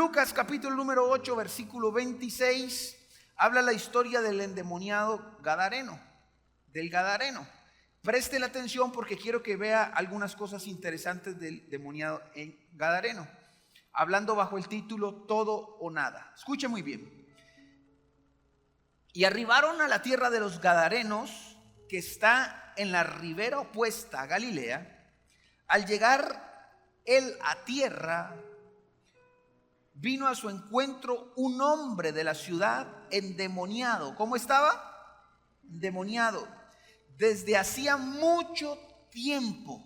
Lucas capítulo número 8, versículo 26, habla la historia del endemoniado Gadareno, del Gadareno. Preste la atención porque quiero que vea algunas cosas interesantes del demoniado en Gadareno, hablando bajo el título Todo o Nada. Escuche muy bien. Y arribaron a la tierra de los Gadarenos, que está en la ribera opuesta a Galilea. Al llegar él a tierra, vino a su encuentro un hombre de la ciudad endemoniado. ¿Cómo estaba? Endemoniado desde hacía mucho tiempo,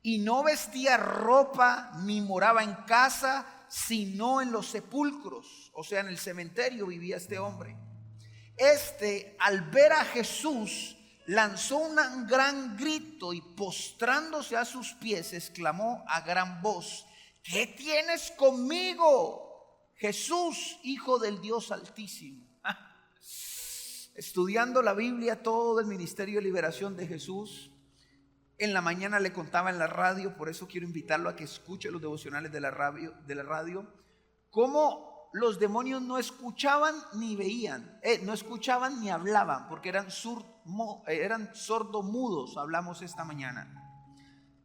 y no vestía ropa ni moraba en casa, sino en los sepulcros, o sea, en el cementerio vivía este hombre. Al ver a Jesús, lanzó un gran grito y postrándose a sus pies, exclamó a gran voz: ¿qué tienes conmigo, Jesús, Hijo del Dios Altísimo? Estudiando la Biblia, todo el ministerio de liberación de Jesús, en la mañana le contaba en la radio, por eso quiero invitarlo a que escuche los devocionales de la radio, cómo los demonios no escuchaban ni veían, no escuchaban ni hablaban, porque eran sordomudos, hablamos esta mañana,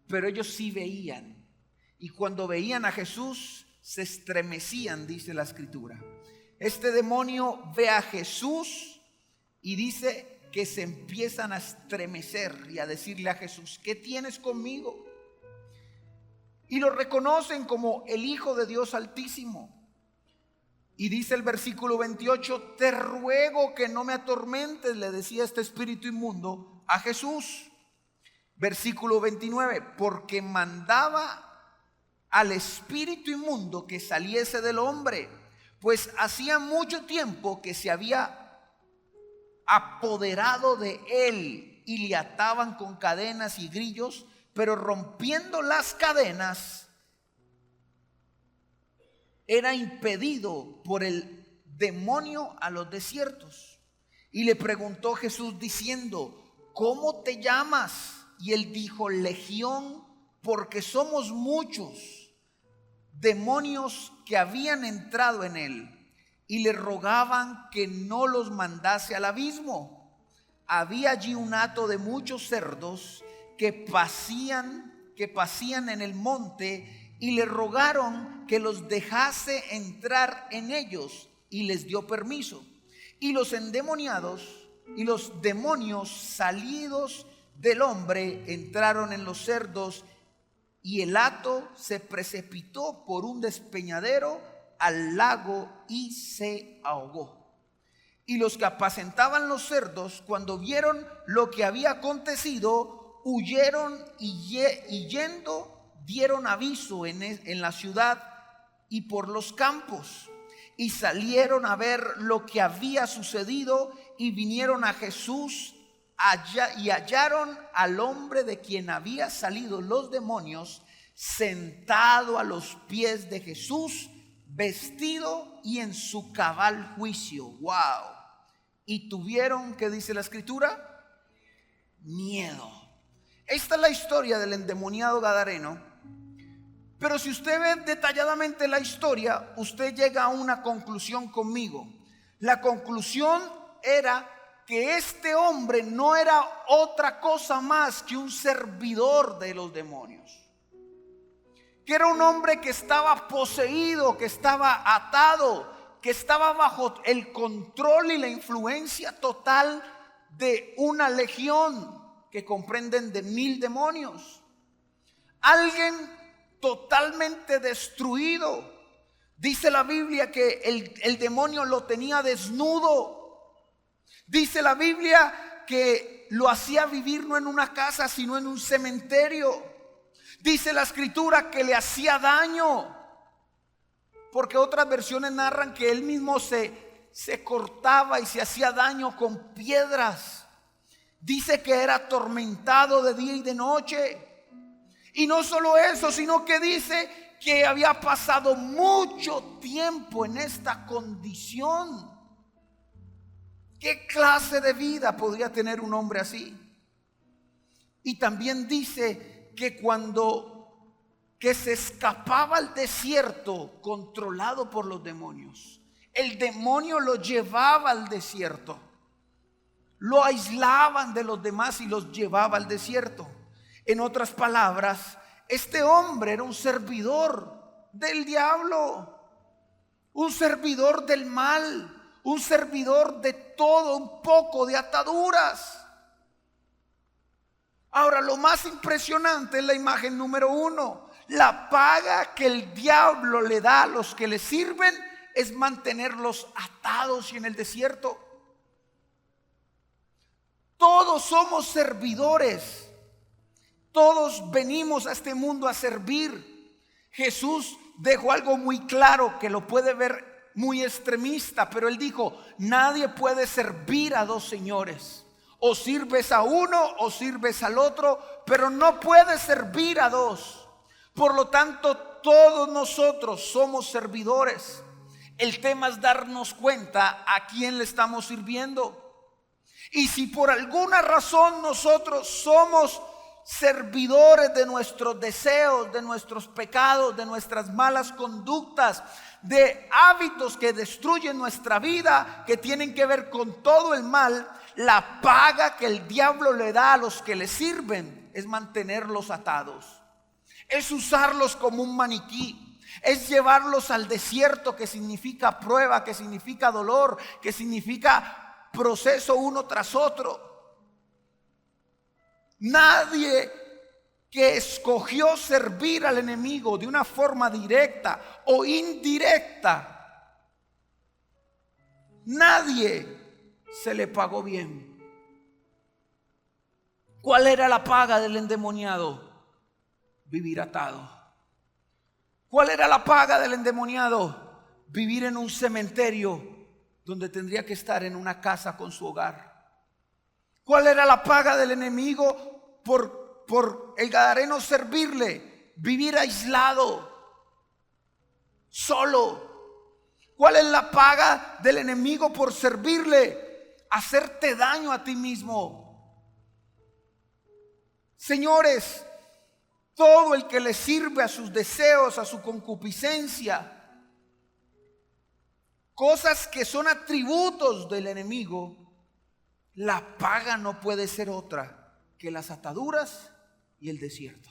pero ellos sí veían, y cuando veían a Jesús se estremecían, dice la escritura. Este demonio ve a Jesús y dice que se empiezan a estremecer y a decirle a Jesús: ¿qué tienes conmigo? Y lo reconocen como el Hijo de Dios Altísimo. Y dice el versículo 28: te ruego que no me atormentes, le decía este espíritu inmundo a Jesús. Versículo 29: porque mandaba al espíritu inmundo que saliese del hombre, pues hacía mucho tiempo que se había apoderado de él, y le ataban con cadenas y grillos, pero rompiendo las cadenas era impedido por el demonio a los desiertos. Y le preguntó Jesús diciendo: ¿cómo te llamas? Y él dijo: Legión, porque somos muchos demonios que habían entrado en él, y le rogaban que no los mandase al abismo. Había allí un hato de muchos cerdos que pasían en el monte, y le rogaron que los dejase entrar en ellos, y les dio permiso. Y los endemoniados y los demonios salidos del hombre entraron en los cerdos, y el hato se precipitó por un despeñadero al lago y se ahogó. Y los que apacentaban los cerdos, cuando vieron lo que había acontecido, huyeron y yendo dieron aviso en la ciudad y por los campos, y salieron a ver lo que había sucedido, y vinieron a Jesús y hallaron al hombre de quien había salido los demonios sentado a los pies de Jesús, vestido y en su cabal juicio. Wow. Y tuvieron, ¿qué dice la escritura? Miedo. Esta es la historia del endemoniado Gadareno. Pero si usted ve detalladamente la historia, usted llega a una conclusión conmigo. La conclusión era que este hombre no era otra cosa más que un servidor de los demonios, que era un hombre que estaba poseído, que estaba atado, que estaba bajo el control y la influencia total de una legión que comprenden de 1000 demonios. Alguien totalmente destruido. Dice la Biblia que el demonio lo tenía desnudo. Dice la Biblia que lo hacía vivir no en una casa, sino en un cementerio. Dice la escritura que le hacía daño, porque otras versiones narran que él mismo se cortaba y se hacía daño con piedras. Dice que era atormentado de día y de noche. Y no solo eso, sino que dice que había pasado mucho tiempo en esta condición. ¿Qué clase de vida podría tener un hombre así? Y también dice que cuando que se escapaba al desierto controlado por los demonios. El demonio lo llevaba al desierto. Lo aislaban de los demás y los llevaba al desierto. En otras palabras, este hombre era un servidor del diablo, un servidor del mal, un servidor de todo un poco, de ataduras. Ahora, lo más impresionante es la imagen número 1. La paga que el diablo le da a los que le sirven es mantenerlos atados y en el desierto. Todos somos servidores. Todos venimos a este mundo a servir. Jesús dejó algo muy claro que lo puede ver muy extremista, pero él dijo: nadie puede servir a dos señores. O sirves a uno o sirves al otro, pero no puedes servir a dos. Por lo tanto, todos nosotros somos servidores. El tema es darnos cuenta a quién le estamos sirviendo. Y si por alguna razón nosotros somos servidores de nuestros deseos, de nuestros pecados, de nuestras malas conductas, de hábitos que destruyen nuestra vida, que tienen que ver con todo el mal, la paga que el diablo le da a los que le sirven es mantenerlos atados, es usarlos como un maniquí, es llevarlos al desierto, que significa prueba, que significa dolor, que significa proceso uno tras otro. Nadie que escogió servir al enemigo de una forma directa o indirecta, nadie se le pagó bien. ¿Cuál era la paga del endemoniado? Vivir atado. ¿Cuál era la paga del endemoniado? Vivir en un cementerio donde tendría que estar en una casa con su hogar. ¿Cuál era la paga del enemigo por el gadareno servirle? Vivir aislado, solo. ¿Cuál es la paga del enemigo por servirle? Hacerte daño a ti mismo. Señores, todo el que le sirve a sus deseos, a su concupiscencia, cosas que son atributos del enemigo, la paga no puede ser otra que las ataduras y el desierto.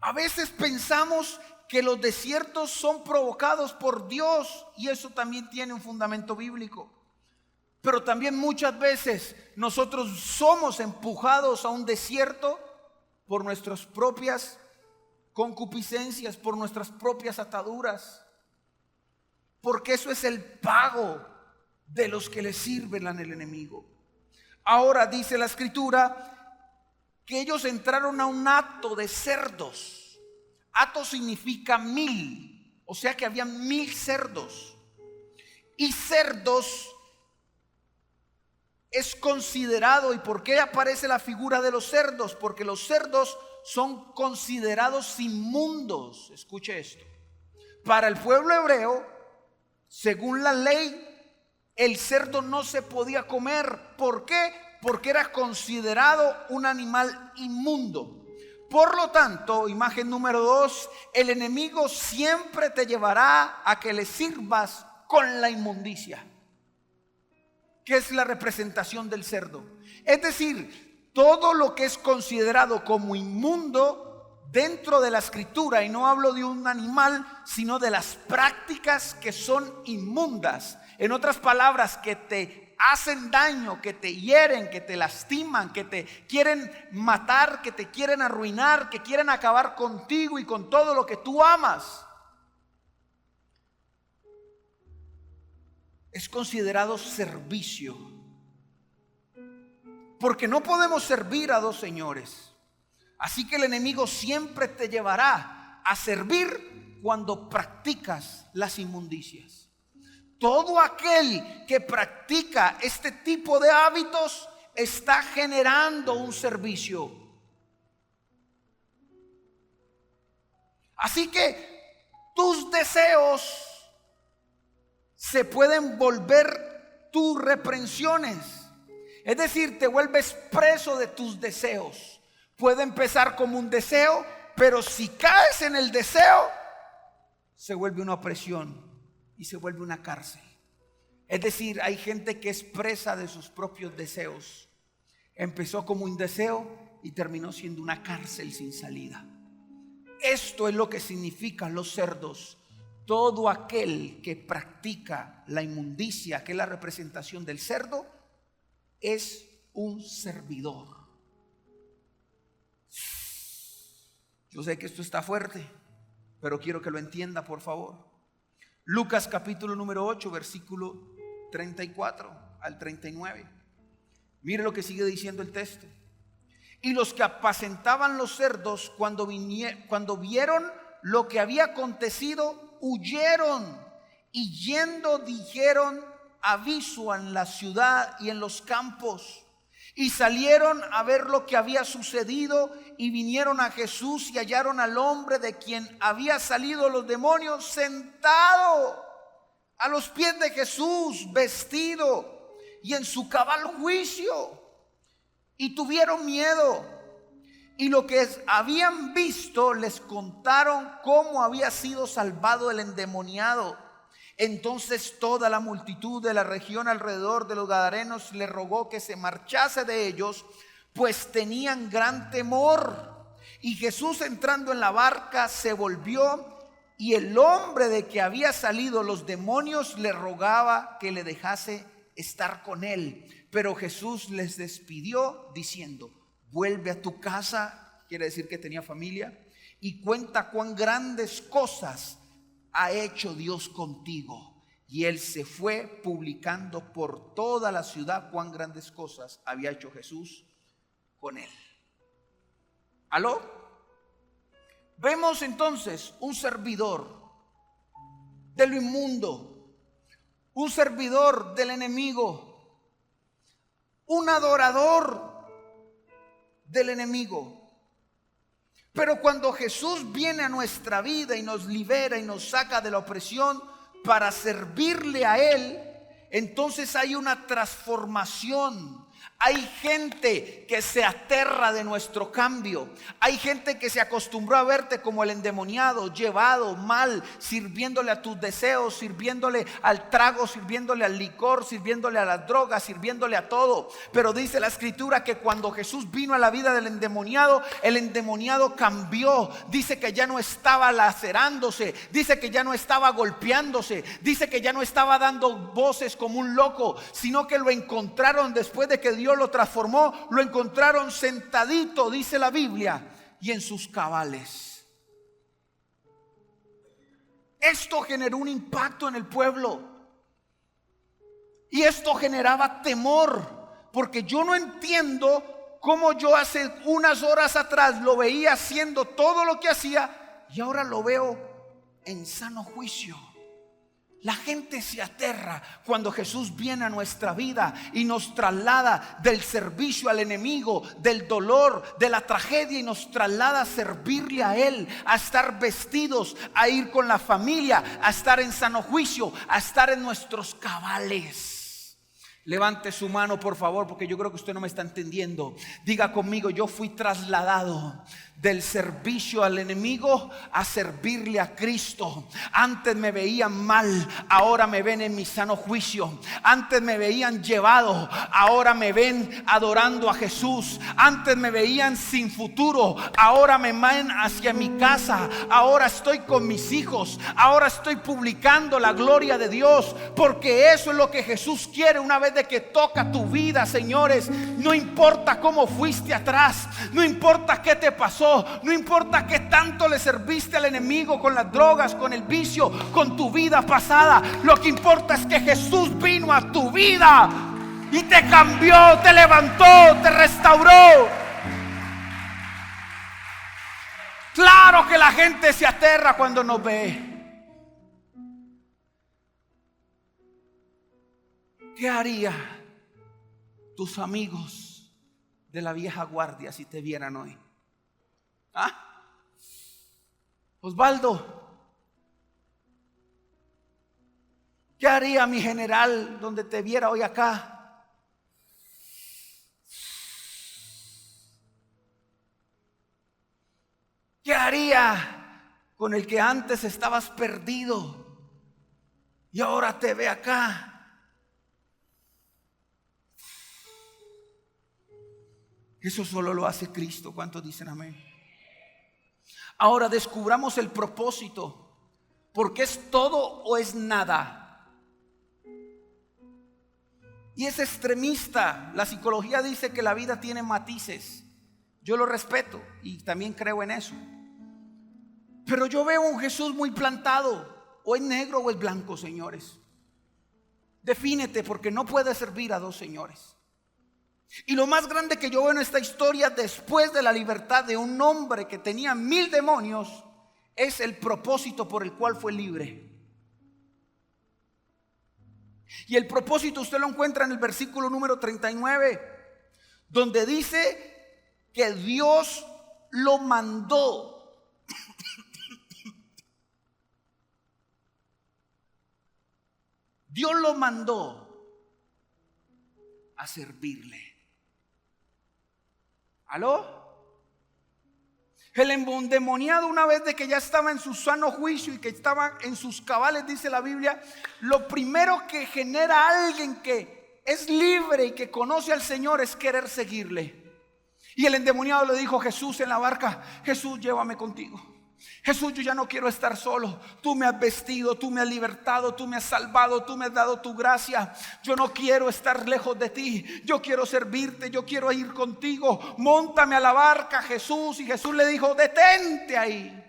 A veces pensamos que los desiertos son provocados por Dios, y eso también tiene un fundamento bíblico. Pero también muchas veces nosotros somos empujados a un desierto por nuestras propias concupiscencias, por nuestras propias ataduras. Porque eso es el pago de los que le sirven al enemigo. Ahora dice la escritura que ellos entraron a un hato de cerdos. Hato significa 1000, o sea que había 1000 cerdos. Y cerdos es considerado, ¿y por qué aparece la figura de los cerdos? Porque los cerdos son considerados inmundos. Escuche esto. Para el pueblo hebreo, según la ley, el cerdo no se podía comer. ¿Por qué? Porque era considerado un animal inmundo. Por lo tanto, imagen número 2, el enemigo siempre te llevará a que le sirvas con la inmundicia, que es la representación del cerdo. Es decir, todo lo que es considerado como inmundo dentro de la escritura, y no hablo de un animal, sino de las prácticas que son inmundas. En otras palabras, que te hacen daño, que te hieren, que te lastiman, que te quieren matar, que te quieren arruinar, que quieren acabar contigo y con todo lo que tú amas. Es considerado servicio. Porque no podemos servir a dos señores. Así que el enemigo siempre te llevará a servir cuando practicas las inmundicias. Todo aquel que practica este tipo de hábitos está generando un servicio. Así que tus deseos se pueden volver tus reprensiones. Es decir, te vuelves preso de tus deseos. Puede empezar como un deseo, pero si caes en el deseo, se vuelve una opresión y se vuelve una cárcel. Es decir, hay gente que es presa de sus propios deseos. Empezó como un deseo y terminó siendo una cárcel sin salida. Esto es lo que significan los cerdos. Todo aquel que practica la inmundicia, que es la representación del cerdo, es un servidor. Yo sé que esto está fuerte, pero quiero que lo entienda, por favor. Lucas capítulo número 8, versículo 34 al 39. Mire lo que sigue diciendo el texto. Y los que apacentaban los cerdos, cuando vieron lo que había acontecido, huyeron, y yendo dijeron aviso en la ciudad y en los campos. Y salieron a ver lo que había sucedido, y vinieron a Jesús y hallaron al hombre de quien había salido los demonios sentado a los pies de Jesús, vestido y en su cabal juicio. Y tuvieron miedo, y lo que habían visto les contaron cómo había sido salvado el endemoniado. Entonces toda la multitud de la región alrededor de los Gadarenos le rogó que se marchase de ellos, pues tenían gran temor. Y Jesús, entrando en la barca, se volvió, y el hombre de que había salido los demonios le rogaba que le dejase estar con él. Pero Jesús les despidió diciendo: vuelve a tu casa, quiere decir que tenía familia, y cuenta cuán grandes cosas ha hecho Dios contigo. Y él se fue publicando por toda la ciudad cuán grandes cosas había hecho Jesús con él. ¿Aló? Vemos entonces un servidor de lo inmundo, un servidor del enemigo, un adorador del enemigo. Pero cuando Jesús viene a nuestra vida y nos libera y nos saca de la opresión para servirle a Él, entonces hay una transformación. Hay gente que se aterra de nuestro cambio. Hay gente que se acostumbró a verte como el endemoniado, llevado mal, sirviéndole a tus deseos, sirviéndole al trago, sirviéndole al licor, sirviéndole a las drogas, sirviéndole a todo. Pero dice la escritura que cuando Jesús vino a la vida del endemoniado, el endemoniado cambió. Dice que ya no estaba lacerándose, dice que ya no estaba golpeándose, dice que ya no estaba dando voces como un loco, sino que lo encontraron después de que Dios lo transformó, lo encontraron sentadito, dice la Biblia, y en sus cabales. Esto generó un impacto en el pueblo, y esto generaba temor, porque yo no entiendo cómo yo hace unas horas atrás lo veía haciendo todo lo que hacía, y ahora lo veo en sano juicio. La gente se aterra cuando Jesús viene a nuestra vida y nos traslada del servicio al enemigo, del dolor, de la tragedia, y nos traslada a servirle a Él, a estar vestidos, a ir con la familia, a estar en sano juicio, a estar en nuestros cabales. Levante su mano, por favor, porque yo creo que usted no me está entendiendo. Diga conmigo: yo fui trasladado del servicio al enemigo a servirle a Cristo. Antes me veían mal, ahora me ven en mi sano juicio. Antes me veían llevado, ahora me ven adorando a Jesús. Antes me veían sin futuro, ahora me ven hacia mi casa. Ahora estoy con mis hijos, ahora estoy publicando la gloria de Dios, porque eso es lo que Jesús quiere. Una vez de que toca tu vida, señores, no importa cómo fuiste atrás, no importa qué te pasó, no importa qué tanto le serviste al enemigo con las drogas, con el vicio, con tu vida pasada. Lo que importa es que Jesús vino a tu vida y te cambió, te levantó, te restauró. Claro que la gente se aterra cuando nos ve. ¿Qué haría tus amigos de la vieja guardia si te vieran hoy? ¿Ah? Osvaldo, ¿qué haría mi general donde te viera hoy acá? ¿Qué haría con el que antes estabas perdido y ahora te ve acá? Eso solo lo hace Cristo. ¿Cuántos dicen amén? Ahora descubramos el propósito. ¿Porque es todo o es nada? Y es extremista. La psicología dice que la vida tiene matices. Yo lo respeto y también creo en eso. Pero yo veo un Jesús muy plantado. O es negro o es blanco, señores. Defínete, porque no puedes servir a dos señores. Y lo más grande que yo veo en esta historia, después de la libertad de un hombre que tenía 1000 demonios, es el propósito por el cual fue libre. Y el propósito usted lo encuentra en el versículo número 39, donde dice que Dios lo mandó. Dios lo mandó a servirle. ¿Aló? El endemoniado, una vez de que ya estaba en su sano juicio y que estaba en sus cabales, dice la Biblia, lo primero que genera a alguien que es libre y que conoce al Señor es querer seguirle. Y el endemoniado le dijo a Jesús en la barca: Jesús, llévame contigo. Jesús, yo ya no quiero estar solo. Tú me has vestido, tú me has libertado, tú me has salvado, tú me has dado tu gracia. Yo no quiero estar lejos de ti. Yo quiero servirte, yo quiero ir contigo. Móntame a la barca, Jesús. Y Jesús le dijo: detente ahí.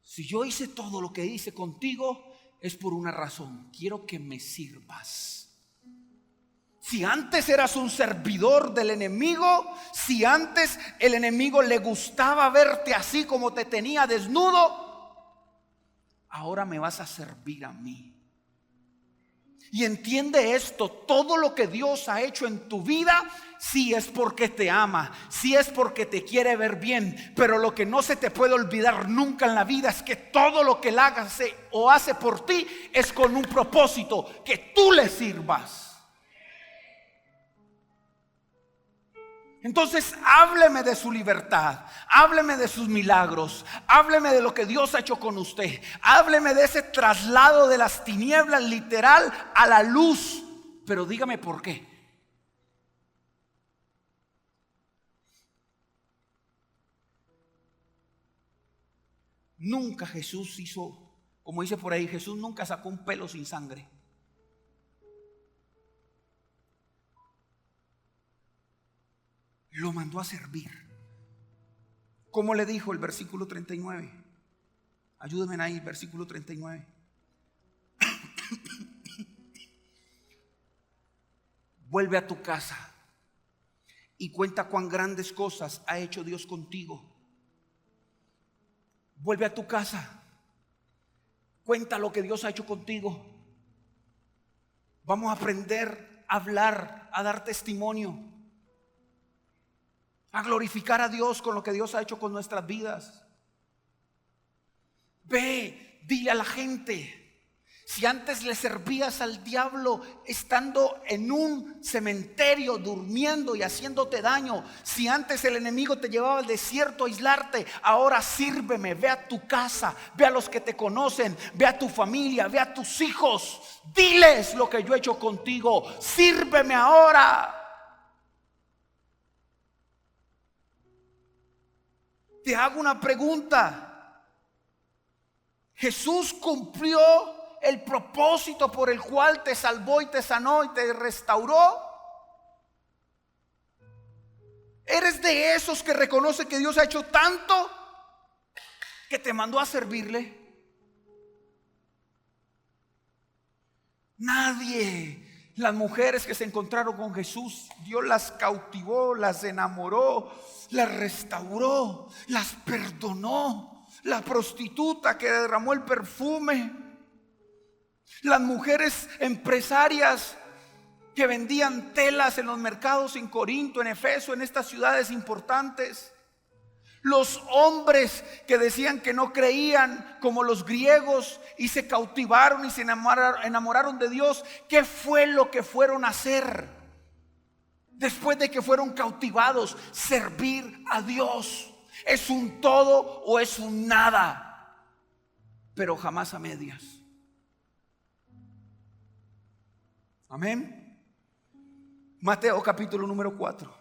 Si yo hice todo lo que hice contigo, es por una razón. Quiero que me sirvas. Si antes eras un servidor del enemigo, si antes el enemigo le gustaba verte así como te tenía desnudo, ahora me vas a servir a mí. Y entiende esto: todo lo que Dios ha hecho en tu vida, sí es porque te ama, sí es porque te quiere ver bien. Pero lo que no se te puede olvidar nunca en la vida es que todo lo que Él hace por ti es con un propósito: que tú le sirvas. Entonces hábleme de su libertad, hábleme de sus milagros, hábleme de lo que Dios ha hecho con usted, hábleme de ese traslado de las tinieblas literal a la luz. Pero dígame por qué. Nunca Jesús hizo, como dice por ahí, Jesús nunca sacó un pelo sin sangre. Lo mandó a servir. ¿Cómo le dijo el versículo 39? Ayúdenme ahí, versículo 39. Vuelve a tu casa y cuenta cuán grandes cosas ha hecho Dios contigo. Vuelve a tu casa, cuenta lo que Dios ha hecho contigo. Vamos a aprender a hablar, a dar testimonio, a glorificar a Dios con lo que Dios ha hecho con nuestras vidas. Ve, dile a la gente: si antes le servías al diablo estando en un cementerio durmiendo y haciéndote daño, si antes el enemigo te llevaba al desierto a aislarte, ahora sírveme. Ve a tu casa, ve a los que te conocen, ve a tu familia, ve a tus hijos, diles lo que yo he hecho contigo. Sírveme ahora. Te hago una pregunta: ¿Jesús cumplió el propósito por el cual te salvó y te sanó y te restauró? ¿Eres de esos que reconoce que Dios ha hecho tanto que te mandó a servirle? Nadie. Las mujeres que se encontraron con Jesús, Dios las cautivó, las enamoró, las restauró, las perdonó. La prostituta que derramó el perfume, las mujeres empresarias que vendían telas en los mercados en Corinto, en Efeso, en estas ciudades importantes, los hombres que decían que no creían como los griegos y se cautivaron y se enamoraron de Dios. ¿Qué fue lo que fueron a hacer? después de que fueron cautivados, servir a Dios. ¿Es un todo o es un nada? Pero jamás a medias. Amén. Mateo capítulo número 4,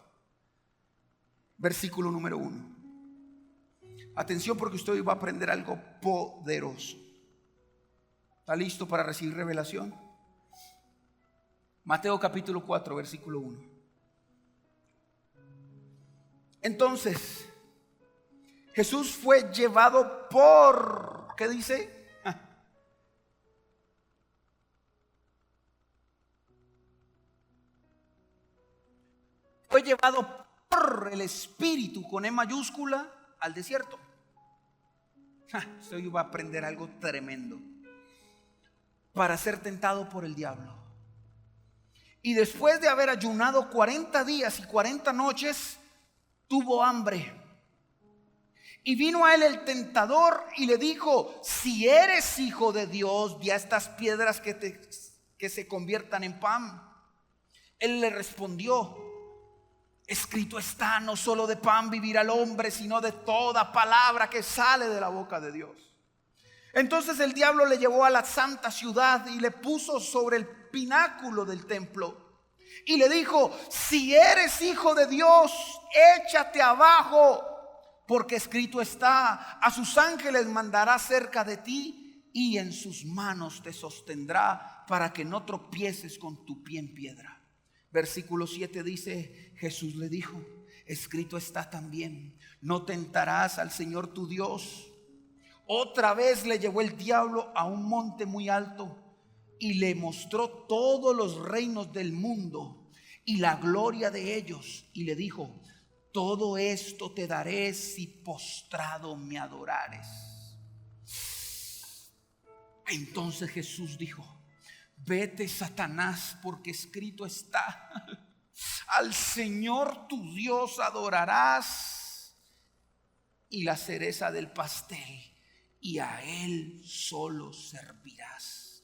versículo número 1. Atención, porque usted hoy va a aprender algo poderoso. ¿Está listo para recibir revelación? Mateo capítulo 4, versículo 1. Entonces Jesús fue llevado por, ¿qué dice? Fue llevado por el Espíritu, con E mayúscula, al desierto. Usted hoy va a aprender algo tremendo. Para ser tentado por el diablo. Y después de haber ayunado 40 días y 40 noches, tuvo hambre. Y vino a él el tentador y le dijo: si eres hijo de Dios, di a estas piedras que se conviertan en pan. Él le respondió: escrito está, no solo de pan vivirá el hombre, sino de toda palabra que sale de la boca de Dios. Entonces el diablo le llevó a la santa ciudad y le puso sobre el pináculo del templo y le dijo: si eres hijo de Dios, échate abajo, porque escrito está: a sus ángeles mandará cerca de ti y en sus manos te sostendrá para que no tropieces con tu pie en piedra. Versículo 7 dice: Jesús le dijo: escrito está también, no tentarás al Señor tu Dios. Otra vez le llevó el diablo a un monte muy alto y le mostró todos los reinos del mundo y la gloria de ellos, y le dijo: todo esto te daré si postrado me adorares. Entonces Jesús dijo: vete, Satanás, porque escrito está: al Señor tu Dios adorarás, y la cereza del pastel, y a Él solo servirás.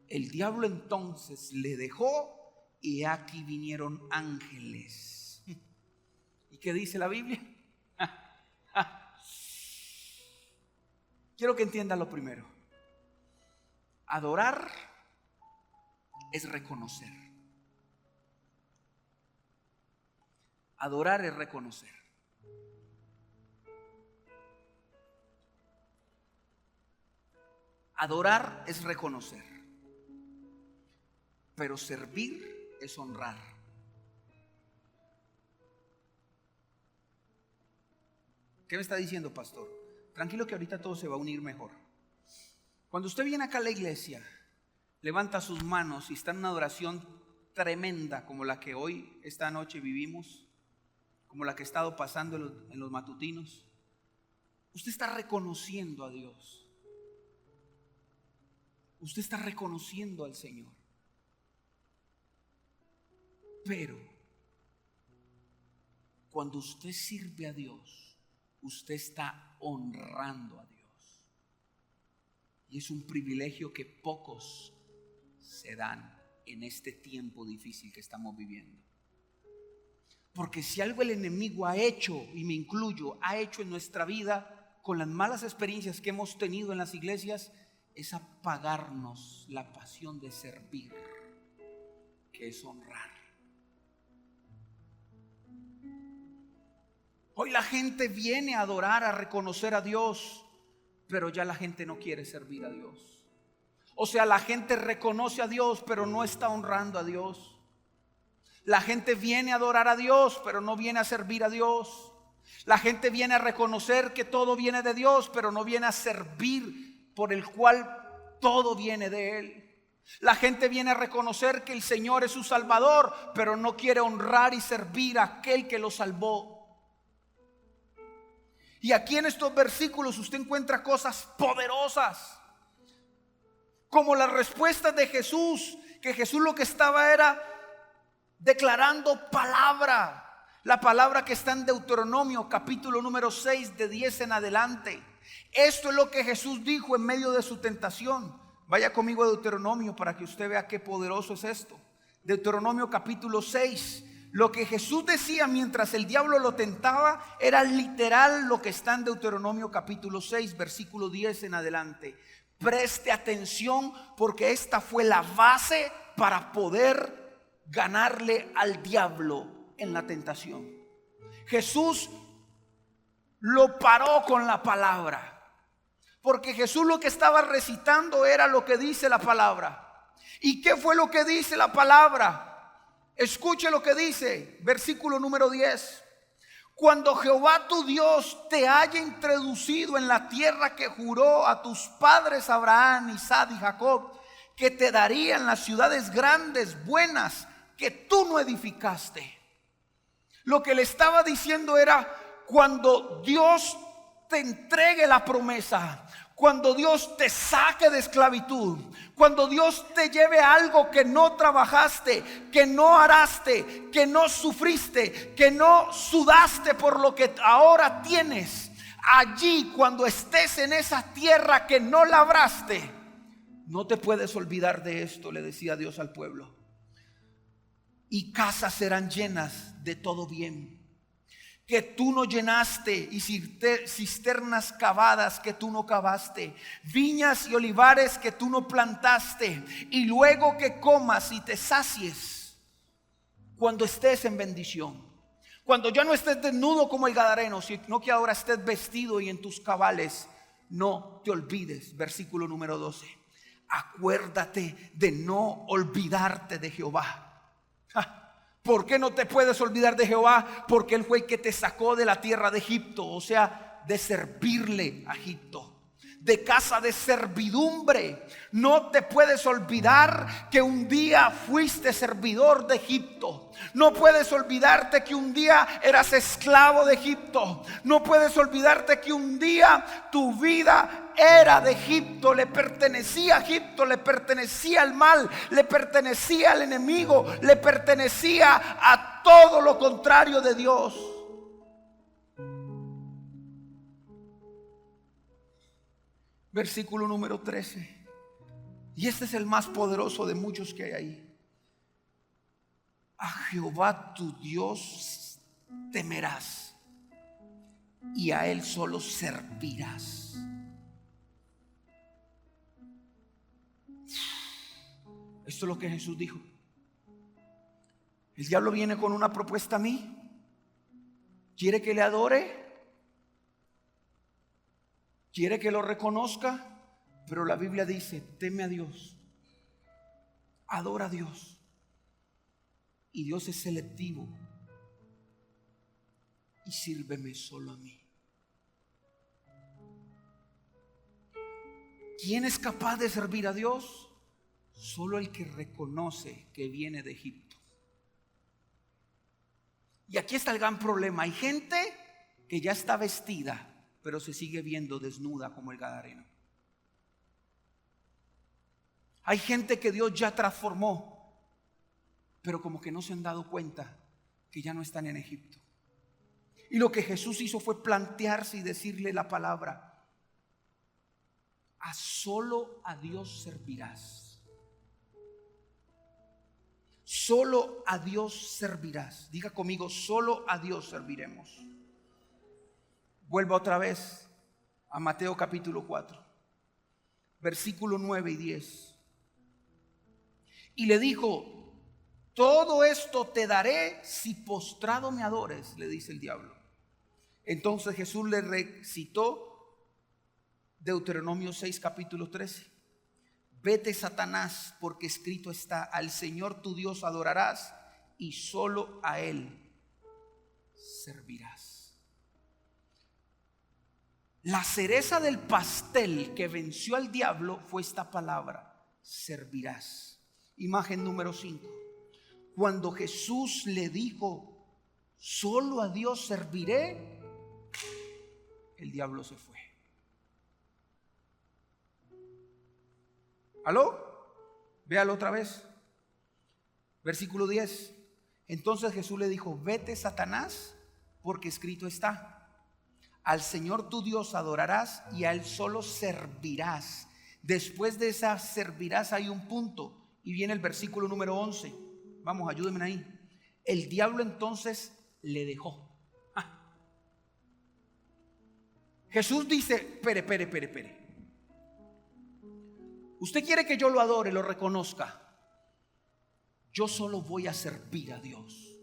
El diablo entonces le dejó, y aquí vinieron ángeles. ¿Y qué dice la Biblia? Quiero que entienda lo primero. Adorar es reconocer. Adorar es reconocer. Adorar es reconocer, pero servir es honrar. ¿Qué me está diciendo, pastor? Tranquilo, que ahorita todo se va a unir mejor. Cuando usted viene acá a la iglesia, levanta sus manos y está en una adoración tremenda, como la que hoy, esta noche vivimos, como la que he estado pasando en los matutinos. Usted está reconociendo a Dios. Usted está reconociendo al Señor. Pero cuando usted sirve a Dios, usted está honrando a Dios. Y es un privilegio que pocos se dan en este tiempo difícil que estamos viviendo. Porque si algo el enemigo ha hecho, y me incluyo, ha hecho en nuestra vida con las malas experiencias que hemos tenido en las iglesias, es apagarnos la pasión de servir, que es honrar. Hoy la gente viene a adorar, a reconocer a Dios, pero ya la gente no quiere servir a Dios. O sea, la gente reconoce a Dios, pero no está honrando a Dios. La gente viene a adorar a Dios, pero no viene a servir a Dios. La gente viene a reconocer que todo viene de Dios, pero no viene a servir, por el cual todo viene de Él. La gente viene a reconocer que el Señor es su Salvador, pero no quiere honrar y servir a aquel que lo salvó. Y aquí en estos versículos usted encuentra cosas poderosas, como las respuestas de Jesús, que Jesús lo que estaba era declarando palabra, la palabra que está en Deuteronomio capítulo número 6, de 10 en adelante. Esto es lo que Jesús dijo en medio de su tentación. Vaya conmigo a Deuteronomio para que usted vea qué poderoso es esto. Deuteronomio capítulo 6, Lo que Jesús decía mientras el diablo lo tentaba era literal lo que está en Deuteronomio capítulo 6, versículo 10 en adelante. Preste atención, porque esta fue la base para poder ganarle al diablo en la tentación. Jesús lo paró con la palabra, porque Jesús lo que estaba recitando era lo que dice la palabra. ¿Y qué fue lo que dice la palabra? Escuche lo que dice, versículo número 10. Cuando Jehová tu Dios te haya introducido en la tierra que juró a tus padres Abraham, Isaac y Jacob, que te darían las ciudades grandes, buenas, que tú no edificaste. Lo que le estaba diciendo era, cuando Dios te entregue la promesa, cuando Dios te saque de esclavitud, cuando Dios te lleve a algo que no trabajaste, que no araste, que no sufriste, que no sudaste por lo que ahora tienes, allí cuando estés en esa tierra que no labraste, no te puedes olvidar de esto, le decía Dios al pueblo. Y casas serán llenas de todo bien, que tú no llenaste, y cisternas cavadas que tú no cavaste, viñas y olivares que tú no plantaste, y luego que comas y te sacies, cuando estés en bendición, cuando ya no estés desnudo como el gadareno, sino que ahora estés vestido y en tus cabales, no te olvides. Versículo número 12. Acuérdate de no olvidarte de Jehová. ¿Por qué no te puedes olvidar de Jehová? Porque Él fue el que te sacó de la tierra de Egipto, o sea, de servirle a Egipto, de casa de servidumbre. No te puedes olvidar que un día fuiste servidor de Egipto. No puedes olvidarte que un día eras esclavo de Egipto. No puedes olvidarte que un día tu vida era de Egipto, le pertenecía a Egipto, le pertenecía al mal, le pertenecía al enemigo, le pertenecía a todo lo contrario de Dios. Versículo número 13. Y este es el más poderoso de muchos que hay ahí. A Jehová tu Dios temerás, y a Él solo servirás. Esto es lo que Jesús dijo. El diablo viene con una propuesta a mí. ¿Quiere que le adore? ¿Quiere que lo reconozca? Pero la Biblia dice, teme a Dios, adora a Dios. Y Dios es selectivo. Y sírveme solo a mí. ¿Quién es capaz de servir a Dios? Solo el que reconoce que viene de Egipto. Y aquí está el gran problema. Hay gente que ya está vestida, pero se sigue viendo desnuda como el gadareno. Hay gente que Dios ya transformó, pero como que no se han dado cuenta que ya no están en Egipto. Y lo que Jesús hizo fue plantearse y decirle la palabra: a solo a Dios servirás. Solo a Dios servirás. Diga conmigo, solo a Dios serviremos. Vuelva otra vez a Mateo capítulo 4, versículo 9 y 10. Y le dijo: todo esto te daré si postrado me adores, le dice el diablo. Entonces Jesús le recitó Deuteronomio 6 capítulo 13. Vete, Satanás, porque escrito está: al Señor tu Dios adorarás y solo a Él servirás. La cereza del pastel que venció al diablo fue esta palabra: servirás. Imagen número 5. Cuando Jesús le dijo: solo a Dios serviré, el diablo se fue. ¿Aló? Véalo otra vez. Versículo 10. Entonces Jesús le dijo: vete, Satanás, porque escrito está: al Señor tu Dios adorarás y a Él solo servirás. Después de esa servirás hay un punto y viene el versículo número 11. Vamos, ayúdenme ahí. El diablo entonces le dejó. Jesús dice: espere. Usted quiere que yo lo adore, lo reconozca. Yo solo voy a servir a Dios.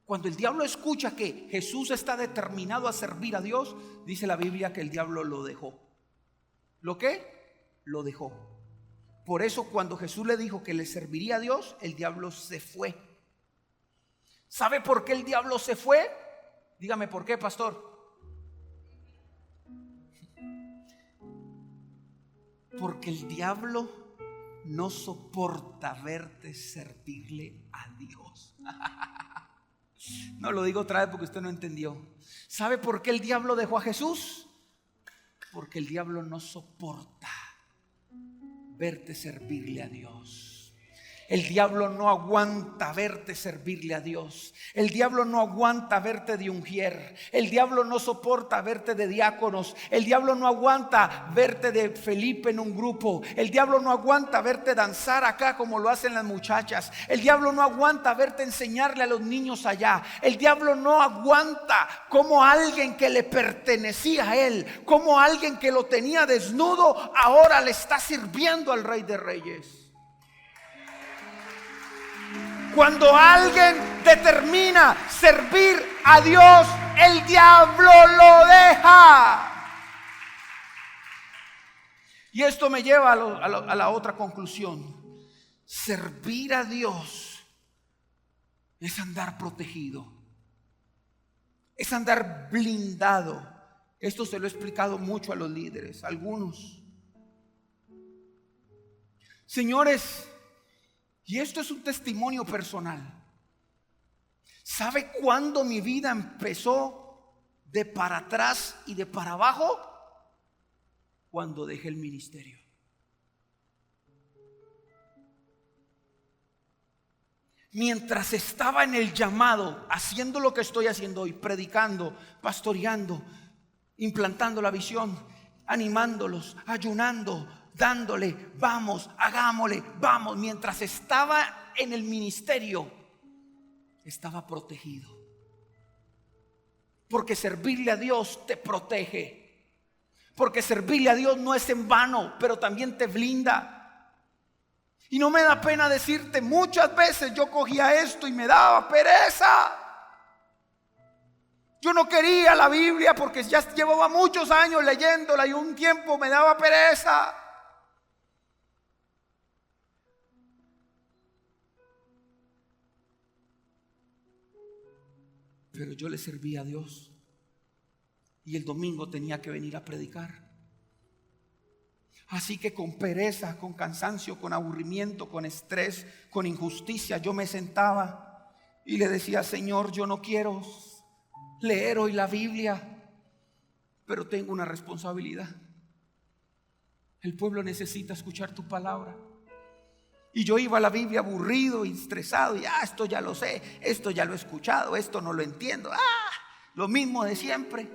Cuando el diablo escucha que Jesús está determinado a servir a Dios, dice la Biblia que el diablo lo dejó. ¿Lo qué? Lo dejó. Por eso cuando Jesús le dijo que le serviría a Dios, el diablo se fue. ¿Sabe por qué el diablo se fue? Dígame por qué, pastor. Porque el diablo no soporta verte servirle a Dios. No lo digo otra vez porque usted no entendió. ¿Sabe por qué el diablo dejó a Jesús? Porque el diablo no soporta verte servirle a Dios. El diablo no aguanta verte servirle a Dios. El diablo no aguanta verte de ungier. El diablo no soporta verte de diáconos. El diablo no aguanta verte de Felipe en un grupo. El diablo no aguanta verte danzar acá como lo hacen las muchachas. El diablo no aguanta verte enseñarle a los niños allá. El diablo no aguanta como alguien que le pertenecía a él, como alguien que lo tenía desnudo, ahora le está sirviendo al Rey de Reyes. Cuando alguien determina servir a Dios, el diablo lo deja. Y esto me lleva a la otra conclusión. Servir a Dios es andar protegido, es andar blindado. Esto se lo he explicado mucho a los líderes, a algunos. Señores, y esto es un testimonio personal. ¿Sabe cuándo mi vida empezó de para atrás y de para abajo? Cuando dejé el ministerio. Mientras estaba en el llamado, haciendo lo que estoy haciendo hoy, predicando, pastoreando, implantando la visión, animándolos, ayunando, dándole, vamos, hagámosle, vamos. Mientras estaba en el ministerio, estaba protegido. Porque servirle a Dios te protege. Porque servirle a Dios no es en vano, pero también te blinda. Y no me da pena decirte, muchas veces yo cogía esto y me daba pereza. Yo no quería la Biblia porque ya llevaba muchos años leyéndola y un tiempo me daba pereza. Pero yo le servía a Dios y el domingo tenía que venir a predicar. Así que con pereza, con cansancio, con aburrimiento, con estrés, con injusticia, yo me sentaba y le decía: Señor, yo no quiero leer hoy la Biblia, pero tengo una responsabilidad. El pueblo necesita escuchar tu palabra. Y yo iba a la Biblia aburrido y estresado, y esto ya lo sé, esto ya lo he escuchado, esto no lo entiendo, lo mismo de siempre.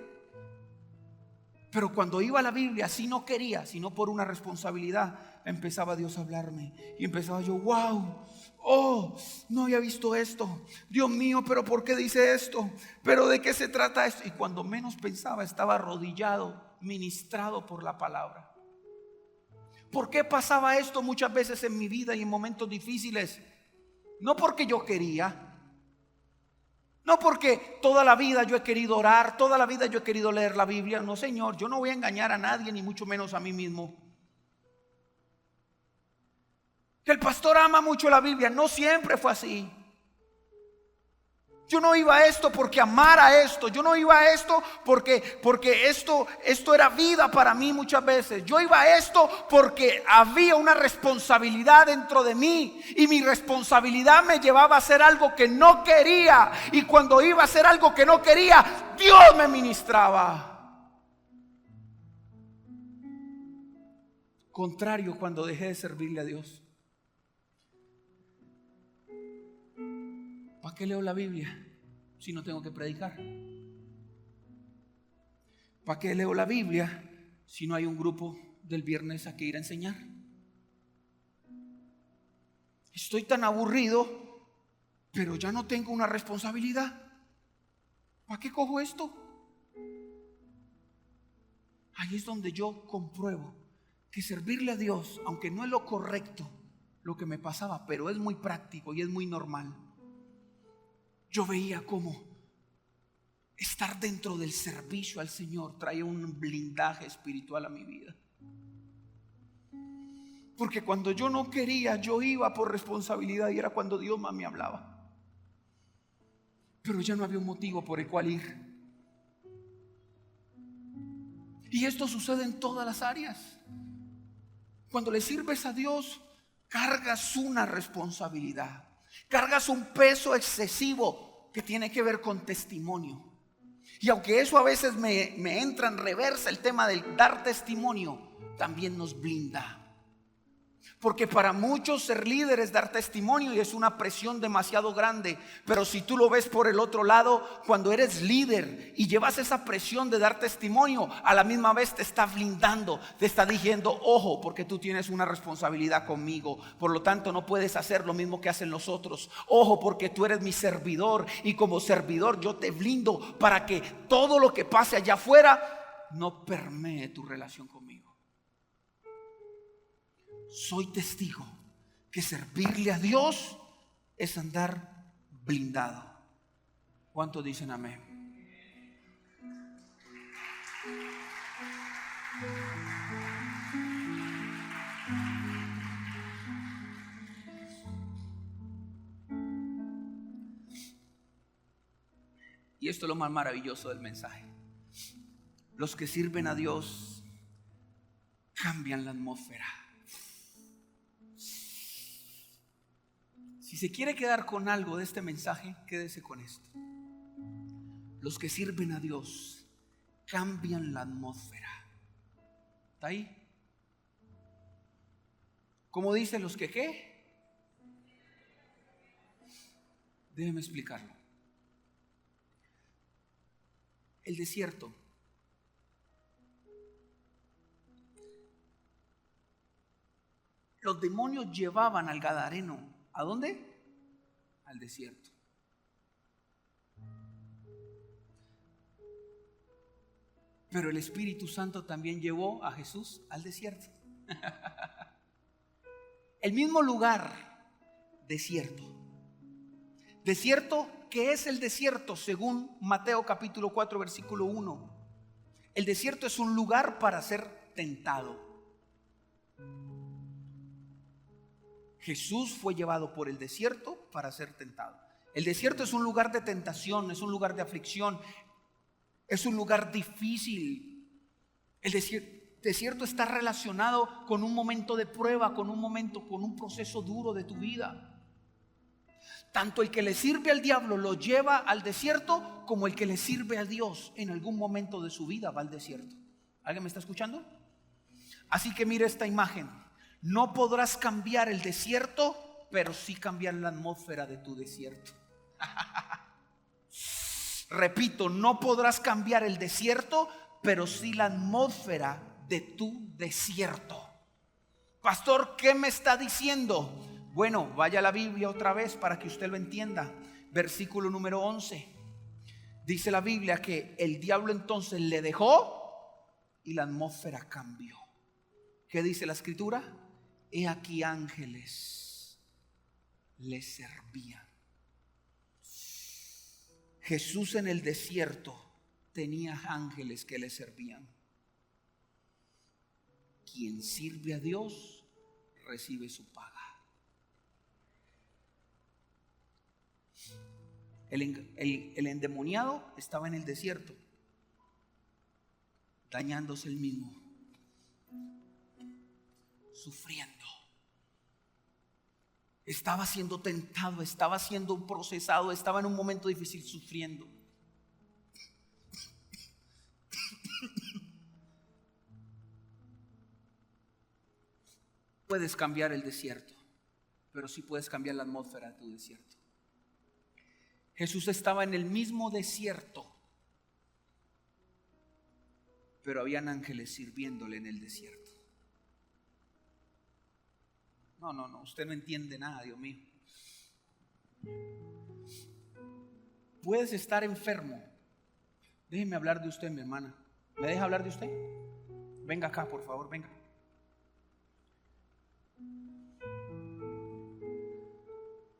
Pero cuando iba a la Biblia, así no quería, sino por una responsabilidad, empezaba Dios a hablarme. Y empezaba yo: wow, no había visto esto. Dios mío, pero ¿por qué dice esto? ¿Pero de qué se trata esto? Y cuando menos pensaba, estaba arrodillado, ministrado por la palabra. ¿Por qué pasaba esto muchas veces en mi vida y en momentos difíciles? No porque yo quería, no porque toda la vida yo he querido orar, toda la vida yo he querido leer la Biblia. No, Señor, yo no voy a engañar a nadie, ni mucho menos a mí mismo. Que el pastor ama mucho la Biblia, no siempre fue así. Yo no iba a esto porque amara esto. Yo no iba a esto porque esto era vida para mí muchas veces. Yo iba a esto porque había una responsabilidad dentro de mí. Y mi responsabilidad me llevaba a hacer algo que no quería. Y cuando iba a hacer algo que no quería, Dios me ministraba. Contrario cuando dejé de servirle a Dios. ¿Para qué leo la Biblia si no tengo que predicar? ¿Para qué leo la Biblia si no hay un grupo del viernes a que ir a enseñar? Estoy tan aburrido pero ya no tengo una responsabilidad. ¿Para qué cojo esto? Ahí es donde yo compruebo que servirle a Dios, aunque no es lo correcto lo que me pasaba, pero es muy práctico y es muy normal. Yo veía cómo estar dentro del servicio al Señor traía un blindaje espiritual a mi vida. Porque cuando yo no quería, yo iba por responsabilidad y era cuando Dios más me hablaba. Pero ya no había un motivo por el cual ir. Y esto sucede en todas las áreas. Cuando le sirves a Dios, cargas una responsabilidad, cargas un peso excesivo que tiene que ver con testimonio. Y aunque eso a veces me entra en reversa, el tema del dar testimonio también nos blinda. Porque para muchos ser líder es dar testimonio y es una presión demasiado grande. Pero si tú lo ves por el otro lado, cuando eres líder y llevas esa presión de dar testimonio, a la misma vez te está blindando, te está diciendo: ojo, porque tú tienes una responsabilidad conmigo, por lo tanto no puedes hacer lo mismo que hacen los otros. Ojo, porque tú eres mi servidor y como servidor yo te blindo para que todo lo que pase allá afuera no permee tu relación conmigo. Soy testigo que servirle a Dios es andar blindado. ¿Cuántos dicen amén? Y esto es lo más maravilloso del mensaje. Los que sirven a Dios cambian la atmósfera. Si se quiere quedar con algo de este mensaje, quédese con esto. Los que sirven a Dios cambian la atmósfera. ¿Está ahí? ¿Cómo dice los que qué? Déjeme explicarlo. El desierto. Los demonios llevaban al gadareno. ¿A dónde? Al desierto. Pero el Espíritu Santo también llevó a Jesús al desierto. El mismo lugar, desierto. Desierto, ¿qué es el desierto? Según Mateo capítulo 4 versículo 1. El desierto es un lugar para ser tentado. Jesús fue llevado por el desierto para ser tentado. El desierto es un lugar de tentación, es un lugar de aflicción, es un lugar difícil. El desierto está relacionado con un momento de prueba, con un proceso duro de tu vida. Tanto el que le sirve al diablo lo lleva al desierto, como el que le sirve a Dios en algún momento de su vida va al desierto. ¿Alguien me está escuchando? Así que mira esta imagen. No podrás cambiar el desierto, pero sí cambiar la atmósfera de tu desierto. Repito, no podrás cambiar el desierto, pero sí la atmósfera de tu desierto. Pastor, ¿qué me está diciendo? Bueno, vaya a la Biblia otra vez para que usted lo entienda. Versículo número 11. Dice la Biblia que el diablo entonces le dejó y la atmósfera cambió. ¿Qué dice la escritura? He aquí ángeles le servían. Jesús en el desierto tenía ángeles que le servían. Quien sirve a Dios recibe su paga. El endemoniado estaba en el desierto, dañándose el mismo, sufriendo. Estaba siendo tentado, estaba siendo procesado, estaba en un momento difícil sufriendo. Puedes cambiar el desierto, pero sí puedes cambiar la atmósfera de tu desierto. Jesús estaba en el mismo desierto, pero habían ángeles sirviéndole en el desierto. No, usted no entiende nada, Dios mío. Puedes estar enfermo. Déjeme hablar de usted, mi hermana. ¿Me deja hablar de usted? Venga acá, por favor, venga.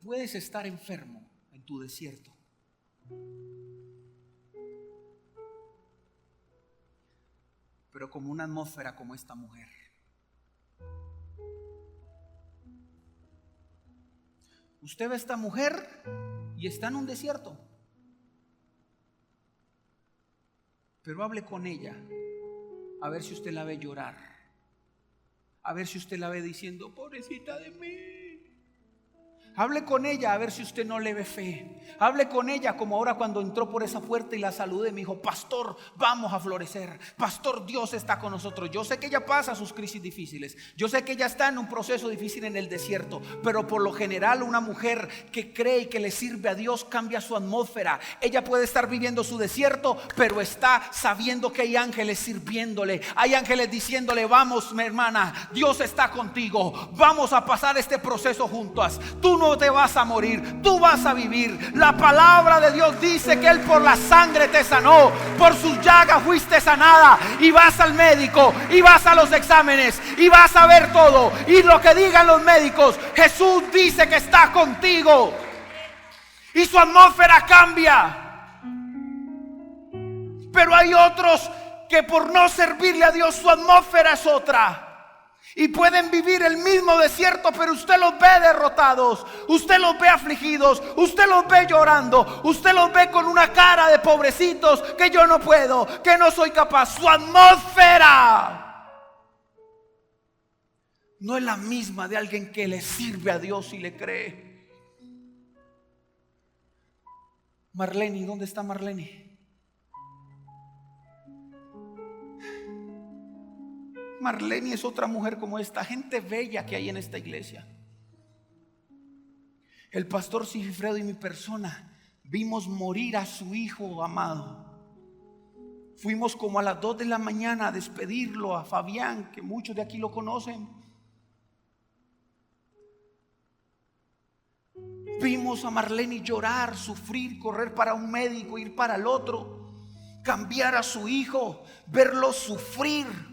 Puedes estar enfermo en tu desierto. Pero como una atmósfera como esta mujer. Usted ve a esta mujer y está en un desierto. Pero hable con ella, a ver si usted la ve llorar, a ver si usted la ve diciendo, pobrecita de mí. Hable con ella a ver si usted no le ve fe. Hable con ella como ahora cuando entró por esa puerta y la saludé. Me dijo, pastor, vamos a florecer. Pastor, Dios está con nosotros. Yo sé que ella pasa sus crisis difíciles. Yo sé que ella está en un proceso difícil en el desierto. Pero por lo general una mujer que cree y que le sirve a Dios cambia su atmósfera. Ella puede estar viviendo su desierto, pero está sabiendo que hay ángeles sirviéndole. Hay ángeles diciéndole, vamos, mi hermana, Dios está contigo. Vamos a pasar este proceso juntas. Tú no te vas a morir, tú vas a vivir. La palabra de Dios dice que Él por la sangre te sanó, por sus llagas fuiste sanada. Y vas al médico, y vas a los exámenes, y vas a ver todo. Y lo que digan los médicos, Jesús dice que está contigo. Y su atmósfera cambia. Pero hay otros que por no servirle a Dios su atmósfera es otra. Y pueden vivir el mismo desierto, pero usted los ve derrotados, usted los ve afligidos, usted los ve llorando, usted los ve con una cara de pobrecitos, que yo no puedo, que no soy capaz. Su atmósfera no es la misma de alguien que le sirve a Dios y le cree. Marlene, ¿dónde está Marlene? Marlene es otra mujer como esta, gente bella que hay en esta iglesia. El pastor Sigifredo y mi persona vimos morir a su hijo amado. Fuimos como a las 2 de la mañana a despedirlo a Fabián, que muchos de aquí lo conocen. Vimos a Marlene llorar, sufrir, correr para un médico, ir para el otro, cambiar a su hijo, verlo sufrir.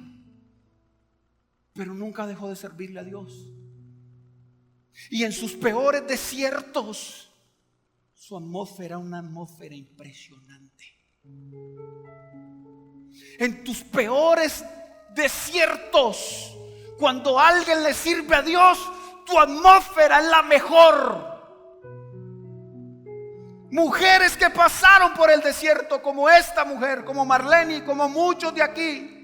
Pero nunca dejó de servirle a Dios. Y en sus peores desiertos, su atmósfera era una atmósfera impresionante. En tus peores desiertos, cuando alguien le sirve a Dios, tu atmósfera es la mejor. Mujeres que pasaron por el desierto, como esta mujer, como Marlene, como muchos de aquí,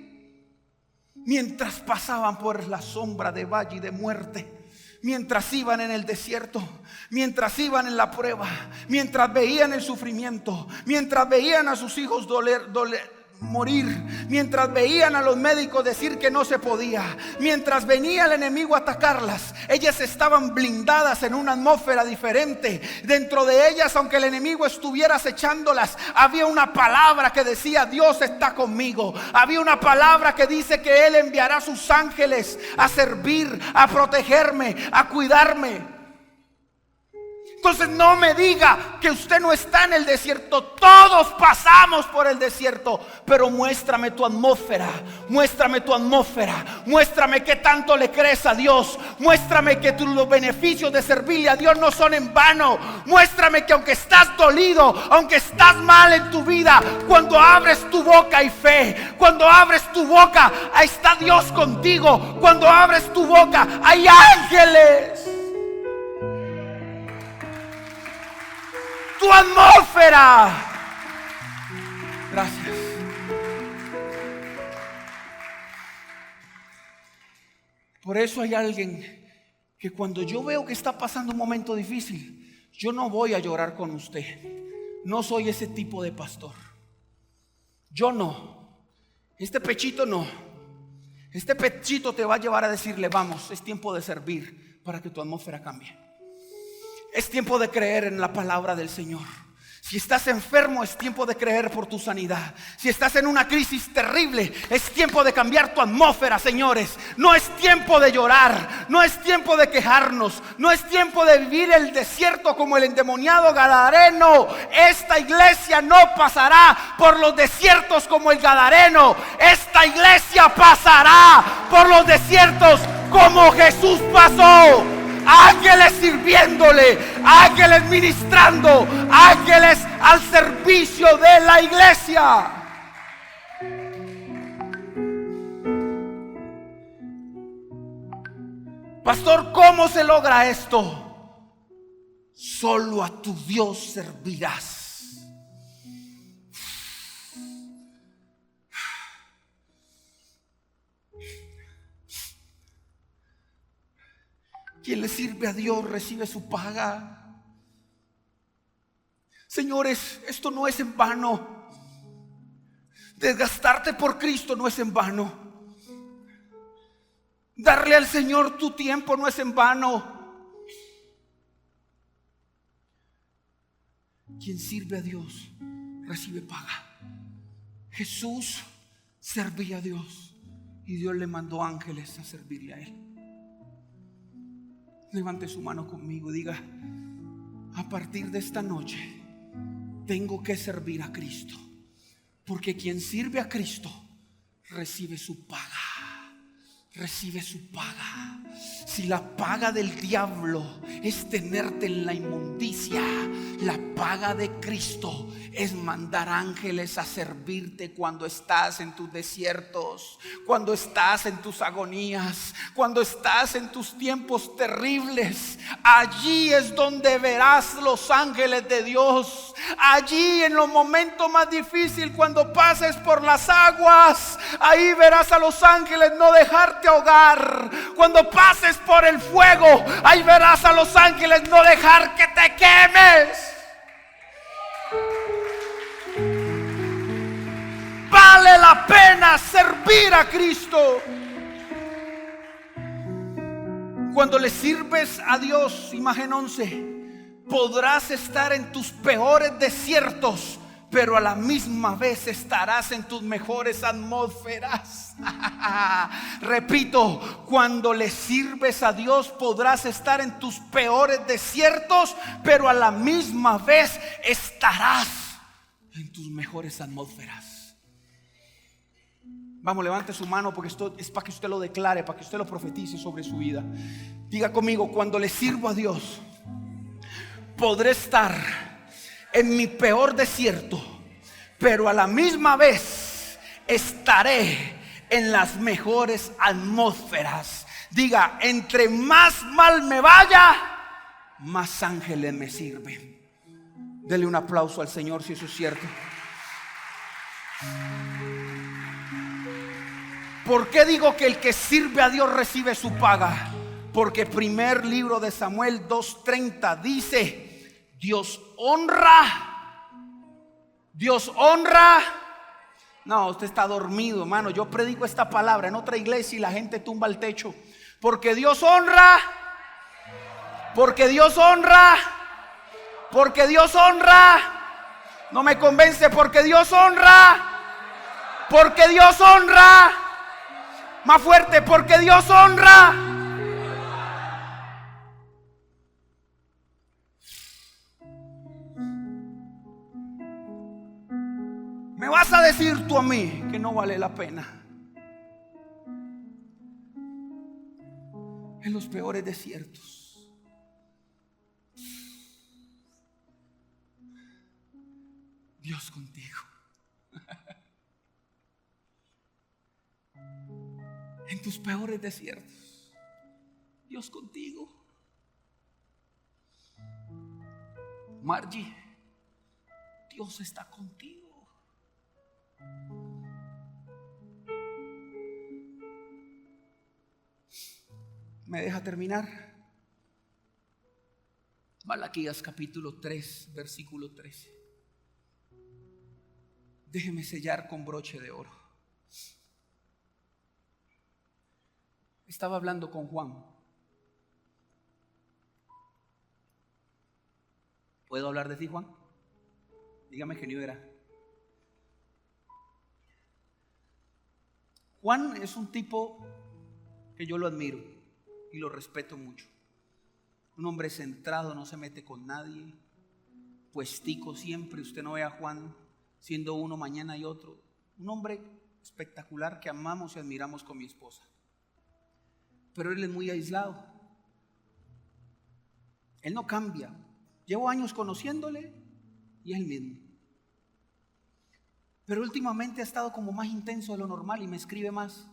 mientras pasaban por la sombra de valle y de muerte, mientras iban en el desierto, mientras iban en la prueba, mientras veían el sufrimiento, mientras veían a sus hijos morir, mientras veían a los médicos decir que no se podía, mientras venía el enemigo a atacarlas, ellas estaban blindadas en una atmósfera diferente. Dentro de ellas, aunque el enemigo estuviera acechándolas, había una palabra que decía, Dios está conmigo. Había una palabra que dice que Él enviará a sus ángeles a servir, a protegerme, a cuidarme. Entonces no me diga que usted no está en el desierto. Todos pasamos por el desierto. Pero muéstrame tu atmósfera. Muéstrame tu atmósfera. Muéstrame qué tanto le crees a Dios. Muéstrame que los beneficios de servirle a Dios no son en vano. Muéstrame que aunque estás dolido, aunque estás mal en tu vida, cuando abres tu boca hay fe. Cuando abres tu boca, ahí está Dios contigo. Cuando abres tu boca hay ángeles. Tu atmósfera. Gracias. Por eso hay alguien que cuando yo veo que está pasando un momento difícil, yo no voy a llorar con usted. No soy ese tipo de pastor. Yo no. Este pechito no. Este pechito te va a llevar a decirle, vamos, es tiempo de servir para que tu atmósfera cambie. Es tiempo de creer en la palabra del Señor. Si estás enfermo, es tiempo de creer por tu sanidad. Si estás en una crisis terrible, es tiempo de cambiar tu atmósfera, señores. No es tiempo de llorar, no es tiempo de quejarnos, no es tiempo de vivir el desierto como el endemoniado gadareno. Esta iglesia no pasará por los desiertos como el gadareno. Esta iglesia pasará por los desiertos como Jesús pasó. Ángeles sirviéndole, ángeles ministrando, ángeles al servicio de la iglesia. Pastor, ¿cómo se logra esto? Solo a tu Dios servirás. Quien le sirve a Dios recibe su paga. Señores, esto no es en vano. Desgastarte por Cristo no es en vano. Darle al Señor tu tiempo no es en vano. Quien sirve a Dios recibe paga. Jesús servía a Dios y Dios le mandó ángeles a servirle a él. Levante su mano conmigo y diga: a partir de esta noche tengo que servir a Cristo, porque quien sirve a Cristo recibe su paga. Recibe su paga. Si la paga del diablo es tenerte en la inmundicia, la paga de Cristo es mandar ángeles a servirte cuando estás en tus desiertos, cuando estás en tus agonías, cuando estás en tus tiempos terribles. Allí es donde verás los ángeles de Dios. Allí en los momentos más difíciles, cuando pases por las aguas, ahí verás a los ángeles no dejarte ahogar. Cuando pases por el fuego, ahí verás a los ángeles no dejar que te quemes. Vale la pena servir a Cristo. Cuando le sirves a Dios, imagen 11, podrás estar en tus peores desiertos, pero a la misma vez estarás en tus mejores atmósferas. Repito, cuando le sirves a Dios podrás estar en tus peores desiertos, pero a la misma vez estarás en tus mejores atmósferas. Vamos, levante su mano, porque esto es para que usted lo declare, para que usted lo profetice sobre su vida. Diga conmigo: cuando le sirvo a Dios, podré estar en mi peor desierto, pero a la misma vez estaré en las mejores atmósferas. Diga: entre más mal me vaya, más ángeles me sirven. Dele un aplauso al Señor si eso es cierto. ¿Por qué digo que el que sirve a Dios recibe su paga? Porque primer libro de Samuel 2:30 dice: Dios honra. No, usted está dormido, hermano. Yo predico esta palabra en otra iglesia y la gente tumba el techo. Porque Dios honra. Porque Dios honra. Porque Dios honra. No me convence. Porque Dios honra. Porque Dios honra. Más fuerte: porque Dios honra. Me vas a decir tú a mí que no vale la pena. En los peores desiertos, Dios contigo. En tus peores desiertos, Dios contigo. Margie, Dios está contigo. ¿Me deja terminar? Malaquías capítulo 3, versículo 13. Déjeme sellar con broche de oro. Estaba hablando con Juan. ¿Puedo hablar de ti, Juan? Dígame que no era. Juan es un tipo que yo lo admiro y lo respeto mucho. Un hombre centrado, no se mete con nadie, puestico siempre. Usted no ve a Juan siendo uno mañana y otro. Un hombre espectacular que amamos y admiramos con mi esposa. Pero él es muy aislado. Él no cambia. Llevo años conociéndole y es el mismo. Pero últimamente ha estado como más intenso de lo normal y me escribe más.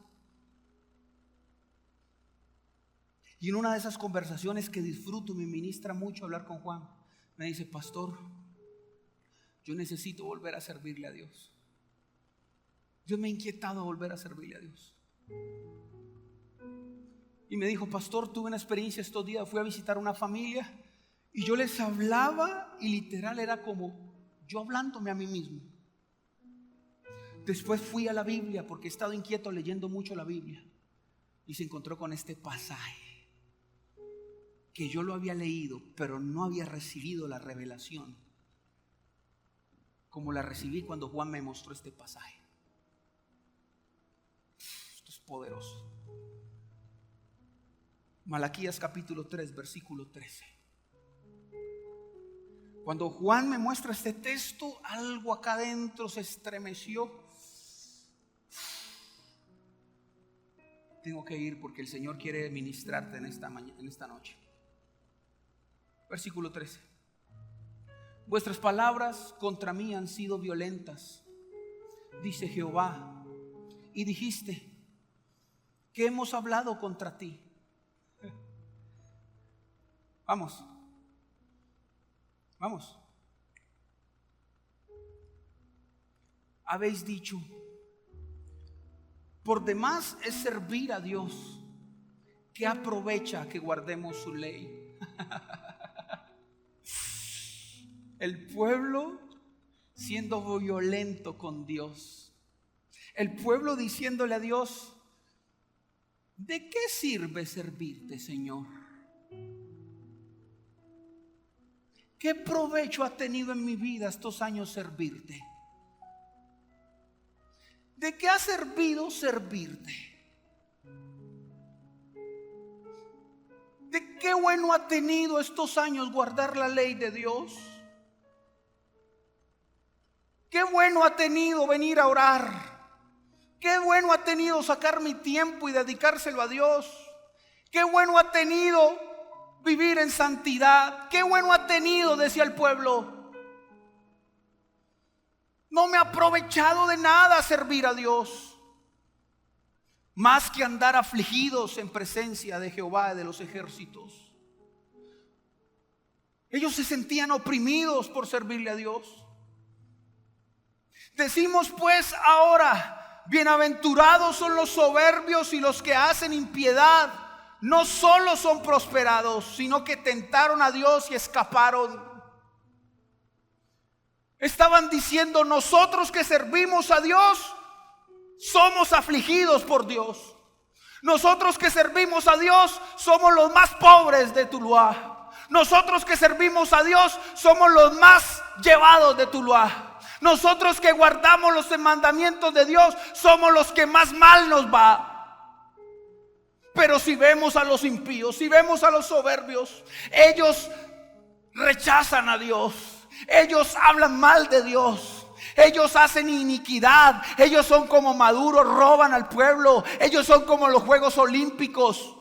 Y en una de esas conversaciones que disfruto, me ministra mucho hablar con Juan, me dice: pastor, yo necesito volver a servirle a Dios. Dios me ha inquietado volver a servirle a Dios. Y me dijo: pastor, tuve una experiencia estos días, fui a visitar una familia y yo les hablaba y literal era como yo hablándome a mí mismo. Después fui a la Biblia porque he estado inquieto leyendo mucho la Biblia y se encontró con este pasaje que yo lo había leído, pero no había recibido la revelación como la recibí cuando Juan me mostró este pasaje. Esto es poderoso. Malaquías capítulo 3, versículo 13. Cuando Juan me muestra este texto, algo acá adentro se estremeció. Tengo que ir porque el Señor quiere ministrarte en esta noche. Versículo 13. Vuestras palabras contra mí han sido violentas, dice Jehová, y dijiste que hemos hablado contra ti. Vamos. Habéis dicho: por demás es servir a Dios, ¿qué aprovecha que guardemos su ley? El pueblo siendo violento con Dios. El pueblo diciéndole a Dios: ¿de qué sirve servirte, Señor? ¿Qué provecho ha tenido en mi vida estos años servirte? ¿De qué ha servido servirte? ¿De qué bueno ha tenido estos años guardar la ley de Dios? ¿Qué bueno ha tenido venir a orar? ¿Qué bueno ha tenido sacar mi tiempo y dedicárselo a Dios? ¿Qué bueno ha tenido vivir en santidad? ¿Qué bueno ha tenido? Decía el pueblo. No me ha aprovechado de nada servir a Dios, más que andar afligidos en presencia de Jehová de los ejércitos. Ellos se sentían oprimidos por servirle a Dios. Decimos pues ahora: bienaventurados son los soberbios y los que hacen impiedad. No solo son prosperados, sino que tentaron a Dios y escaparon. Estaban diciendo: nosotros que servimos a Dios somos afligidos por Dios. Nosotros que servimos a Dios somos los más pobres de Tuluá. Nosotros que servimos a Dios somos los más llevados de Tuluá. Nosotros que guardamos los mandamientos de Dios somos los que más mal nos va. Pero si vemos a los impíos, si vemos a los soberbios, ellos rechazan a Dios, ellos hablan mal de Dios, ellos hacen iniquidad, ellos son como Maduro, roban al pueblo, ellos son como los Juegos Olímpicos.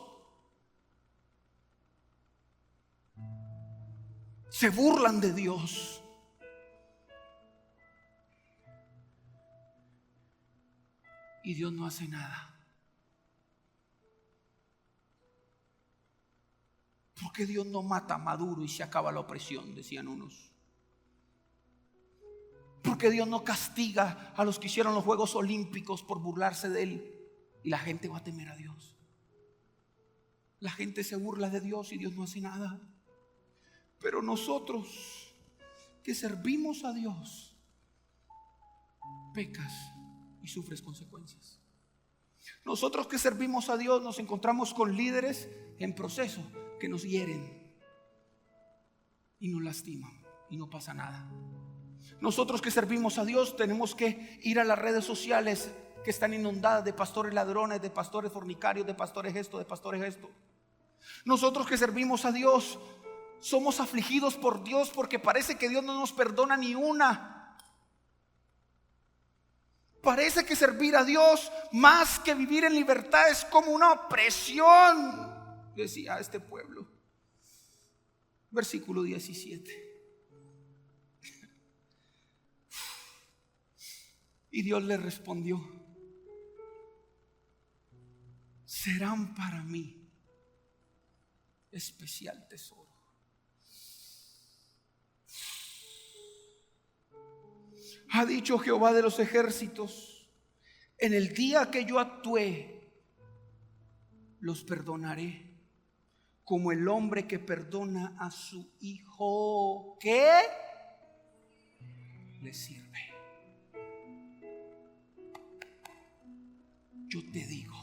Se burlan de Dios. Y Dios no hace nada. ¿Por qué Dios no mata a Maduro y se acaba la opresión?, decían unos. ¿Por qué Dios no castiga a los que hicieron los Juegos Olímpicos por burlarse de Él? Y la gente va a temer a Dios. La gente se burla de Dios y Dios no hace nada. Pero nosotros que servimos a Dios, pecas y sufres consecuencias. Nosotros que servimos a Dios nos encontramos con líderes en proceso que nos hieren y nos lastiman y no pasa nada. Nosotros que servimos a Dios tenemos que ir a las redes sociales que están inundadas de pastores ladrones, de pastores fornicarios, de pastores esto, de pastores esto. Nosotros que servimos a Dios somos afligidos por Dios porque parece que Dios no nos perdona ni una. Parece que servir a Dios más que vivir en libertad es como una opresión, decía este pueblo. Versículo 17. Y Dios le respondió: serán para mí especial tesoro. Ha dicho Jehová de los ejércitos: en el día que yo actué, los perdonaré, como el hombre que perdona a su hijo que le sirve. Yo te digo,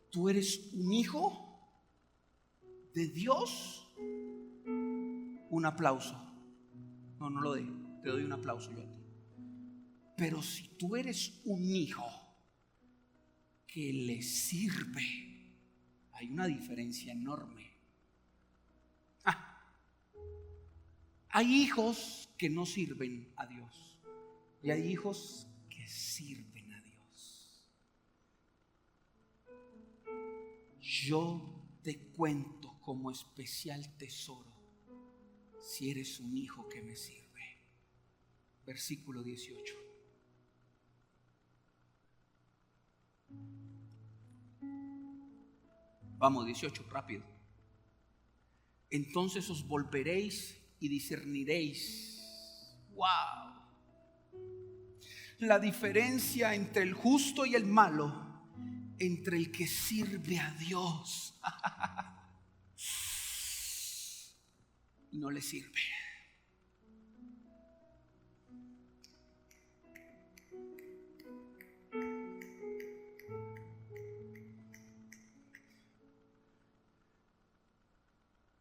tú eres un hijo de Dios. Un aplauso. No lo doy, te doy un aplauso yo a ti. Pero si tú eres un hijo que le sirve, hay una diferencia enorme. Hay hijos que no sirven a Dios y hay hijos que sirven a Dios. Yo te cuento como especial tesoro si eres un hijo que me sirve. Versículo 18. Vamos, 18, rápido. Entonces os volveréis y discerniréis. ¡Wow! La diferencia entre el justo y el malo, entre el que sirve a Dios y no le sirve.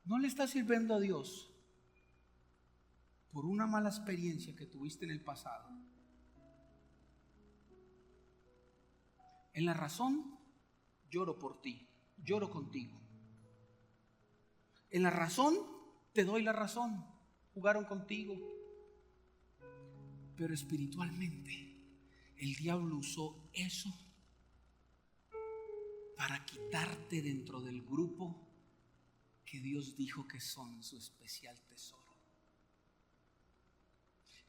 No le estás sirviendo a Dios por una mala experiencia que tuviste en el pasado. En la razón, lloro por ti, lloro contigo. En la razón, te doy la razón. Jugaron contigo. Pero espiritualmente, el diablo usó eso para quitarte dentro del grupo que Dios dijo que son su especial tesoro.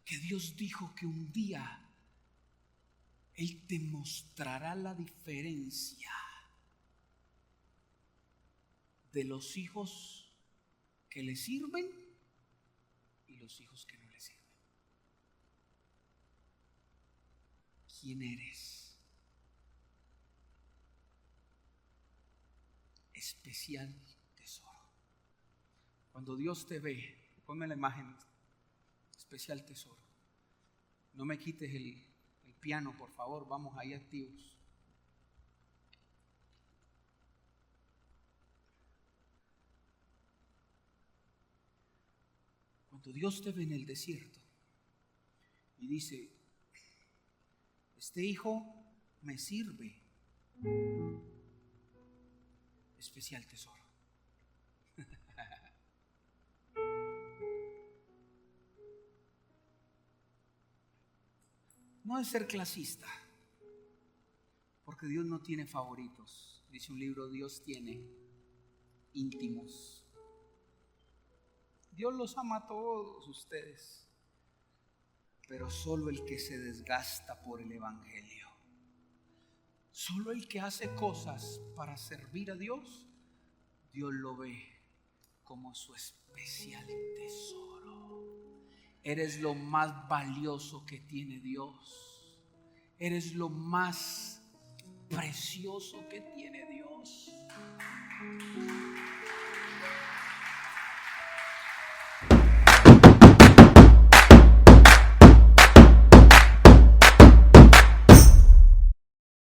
Que Dios dijo que un día Él te mostrará la diferencia de los hijos que le sirven y los hijos que no le sirven. ¿Quién eres? Especial tesoro. Cuando Dios te ve, ponme la imagen, especial tesoro. No me quites el piano, por favor, vamos ahí activos. Cuando Dios te ve en el desierto y dice: este hijo me sirve, especial tesoro. No es ser clasista, porque Dios no tiene favoritos. Dice un libro: Dios tiene íntimos. Dios los ama a todos ustedes, pero solo el que se desgasta por el evangelio, solo el que hace cosas para servir a Dios, Dios lo ve como su especial tesoro. Eres lo más valioso que tiene Dios. Eres lo más precioso que tiene Dios.